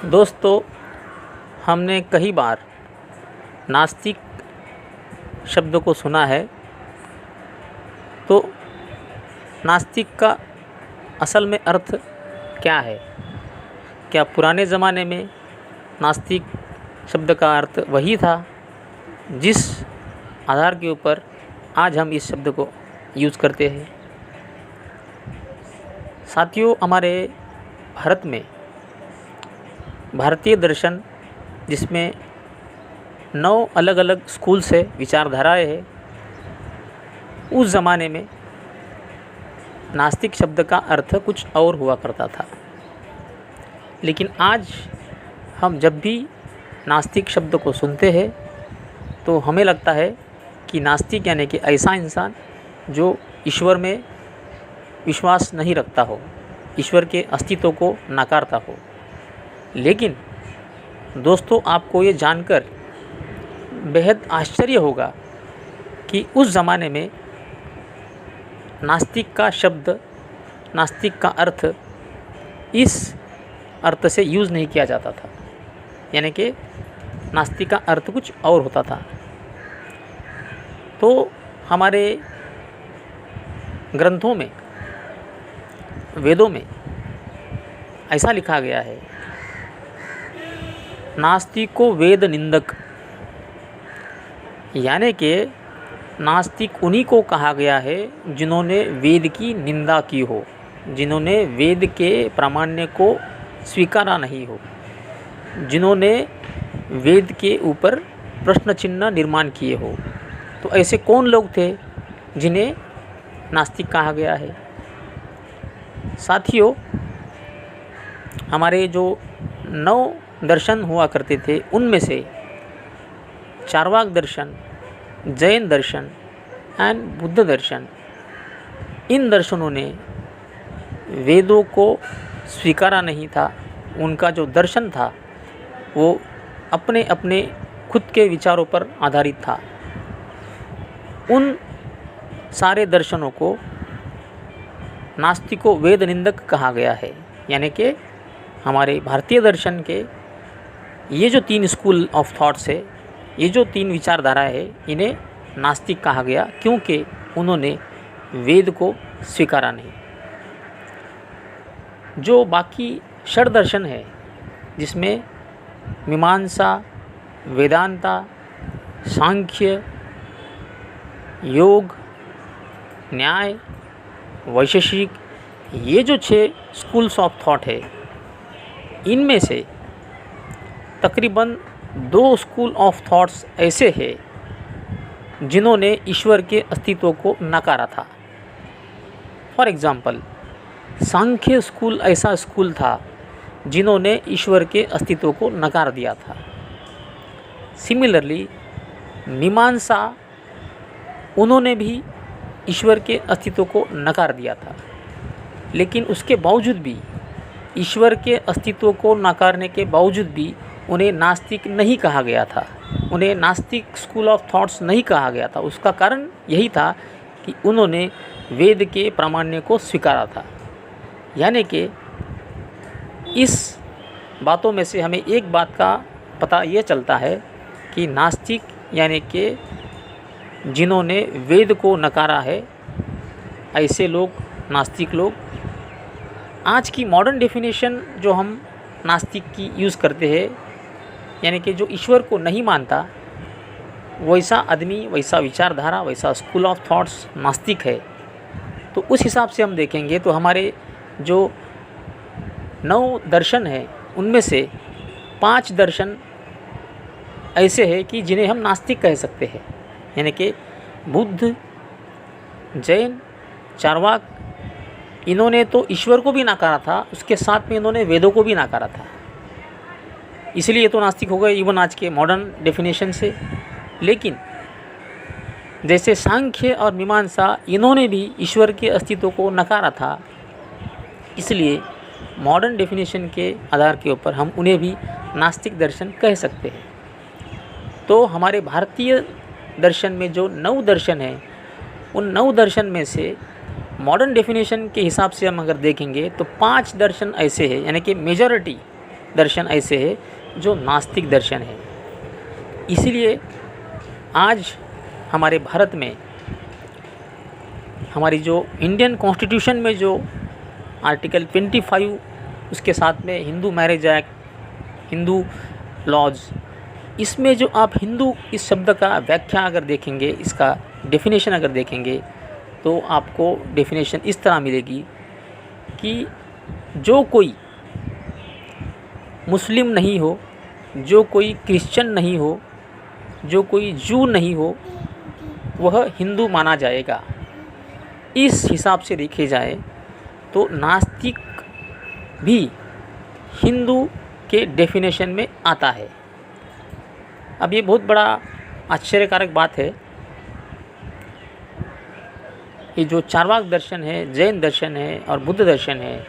दोस्तों, हमने कई बार नास्तिक शब्द को सुना है। तो नास्तिक का असल में अर्थ क्या है? क्या पुराने ज़माने में नास्तिक शब्द का अर्थ वही था जिस आधार के ऊपर आज हम इस शब्द को यूज़ करते हैं? साथियों, हमारे भारत में भारतीय दर्शन, जिसमें 9 अलग अलग स्कूल से विचारधाराएं हैं, उस ज़माने में नास्तिक शब्द का अर्थ कुछ और हुआ करता था। लेकिन आज हम जब भी नास्तिक शब्द को सुनते हैं तो हमें लगता है कि नास्तिक यानी कि ऐसा इंसान जो ईश्वर में विश्वास नहीं रखता हो, ईश्वर के अस्तित्व को नकारता हो। लेकिन दोस्तों, आपको ये जानकर बेहद आश्चर्य होगा कि उस ज़माने में नास्तिक का शब्द, नास्तिक का अर्थ इस अर्थ से यूज़ नहीं किया जाता था। यानी कि नास्तिक का अर्थ कुछ और होता था। तो हमारे ग्रंथों में, वेदों में ऐसा लिखा गया है, नास्तिको वेद निंदक, यानी कि नास्तिक उन्हीं को कहा गया है जिन्होंने वेद की निंदा की हो, जिन्होंने वेद के प्रामाण्य को स्वीकारा नहीं हो, जिन्होंने वेद के ऊपर प्रश्न चिन्ह निर्माण किए हो। तो ऐसे कौन लोग थे जिन्हें नास्तिक कहा गया है? साथियों, हमारे जो 9 दर्शन हुआ करते थे, उनमें से चार्वाक दर्शन, जैन दर्शन एंड बुद्ध दर्शन, इन दर्शनों ने वेदों को स्वीकारा नहीं था। उनका जो दर्शन था वो अपने अपने खुद के विचारों पर आधारित था। उन सारे दर्शनों को नास्तिको वेद निंदक कहा गया है। यानी कि हमारे भारतीय दर्शन के ये जो 3 स्कूल ऑफ थॉट्स है, ये जो 3 विचारधाराएं है, इन्हें नास्तिक कहा गया क्योंकि उन्होंने वेद को स्वीकारा नहीं। जो बाकी षड दर्शन है, जिसमें मीमांसा, वेदांता, सांख्य, योग, न्याय, वैशेषिक, ये जो 6 स्कूल्स ऑफ थॉट है, इनमें से तकरीबन 2 स्कूल ऑफ थॉट्स ऐसे हैं जिन्होंने ईश्वर के अस्तित्व को नकारा था। फॉर एग्ज़ाम्पल, सांख्य स्कूल ऐसा स्कूल था जिन्होंने ईश्वर के अस्तित्व को नकार दिया था। सिमिलरली मीमांसा, उन्होंने भी ईश्वर के अस्तित्व को नकार दिया था। लेकिन उसके बावजूद भी, ईश्वर के अस्तित्व को नकारने के बावजूद भी, उन्हें नास्तिक नहीं कहा गया था, उन्हें नास्तिक स्कूल ऑफ थॉट्स नहीं कहा गया था। उसका कारण यही था कि उन्होंने वेद के प्रामाण्य को स्वीकारा था। यानी कि इस बातों में से हमें एक बात का पता ये चलता है कि नास्तिक यानी कि जिन्होंने वेद को नकारा है, ऐसे लोग, नास्तिक लोग, आज की मॉडर्न डेफिनेशन जो हम नास्तिक की यूज़ करते हैं, यानी कि जो ईश्वर को नहीं मानता, वैसा आदमी, वैसा विचारधारा, वैसा स्कूल ऑफ थॉट्स नास्तिक है। तो उस हिसाब से हम देखेंगे तो हमारे जो 9 दर्शन हैं, उनमें से 5 दर्शन ऐसे हैं कि जिन्हें हम नास्तिक कह सकते हैं। यानी कि बुद्ध, जैन, चार्वाक, इन्होंने तो ईश्वर को भी नकारा था, उसके साथ में इन्होंने वेदों को भी नकारा था, इसलिए तो नास्तिक हो गए इवन आज के मॉडर्न डेफिनेशन से। लेकिन जैसे सांख्य और मीमांसा, इन्होंने भी ईश्वर के अस्तित्व को नकारा था, इसलिए मॉडर्न डेफिनेशन के आधार के ऊपर हम उन्हें भी नास्तिक दर्शन कह सकते हैं। तो हमारे भारतीय दर्शन में जो 9 दर्शन हैं, उन 9 दर्शन में से मॉडर्न डेफिनेशन के हिसाब से हम अगर देखेंगे तो 5 दर्शन ऐसे हैं, यानी कि मेजॉरिटी दर्शन ऐसे है जो नास्तिक दर्शन है। इसीलिए आज हमारे भारत में हमारी जो इंडियन कॉन्स्टिट्यूशन में जो आर्टिकल 25 उसके साथ में Hindu marriage act, Hindu laws, इसमें जो आप हिंदू इस शब्द का व्याख्या अगर देखेंगे, इसका डेफिनेशन अगर देखेंगे तो आपको डेफिनेशन इस तरह मिलेगी कि जो कोई मुस्लिम नहीं हो, जो कोई क्रिश्चियन नहीं हो, जो कोई जू नहीं हो, वह हिंदू माना जाएगा। इस हिसाब से देखे जाए तो नास्तिक भी हिंदू के डेफिनेशन में आता है। अब ये बहुत बड़ा आश्चर्यकारक बात है, ये जो चारवाक दर्शन है, जैन दर्शन है और बुद्ध दर्शन है,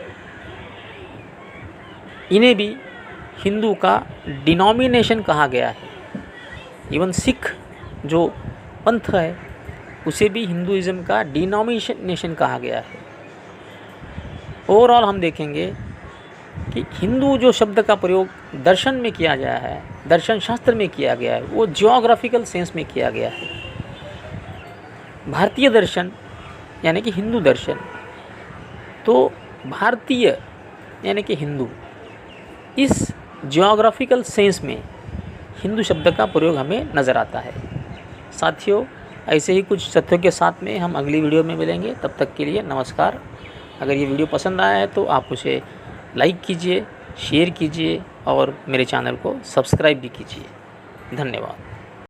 इन्हें भी हिंदू का डिनोमिनेशन कहा गया है। इवन सिख जो पंथ है उसे भी हिंदुइज्म का डिनोमिनेशन कहा गया है। ओवरऑल हम देखेंगे कि हिंदू जो शब्द का प्रयोग दर्शन में किया गया है, दर्शन शास्त्र में किया गया है, वो जियोग्राफिकल सेंस में किया गया है। भारतीय दर्शन यानी कि हिंदू दर्शन, तो भारतीय यानी कि हिंदू, इस जियोग्राफिकल सेंस में हिंदू शब्द का प्रयोग हमें नज़र आता है। साथियों, ऐसे ही कुछ तथ्यों के साथ में हम अगली वीडियो में मिलेंगे। तब तक के लिए नमस्कार। अगर ये वीडियो पसंद आया है तो आप उसे लाइक कीजिए, शेयर कीजिए और मेरे चैनल को सब्सक्राइब भी कीजिए। धन्यवाद।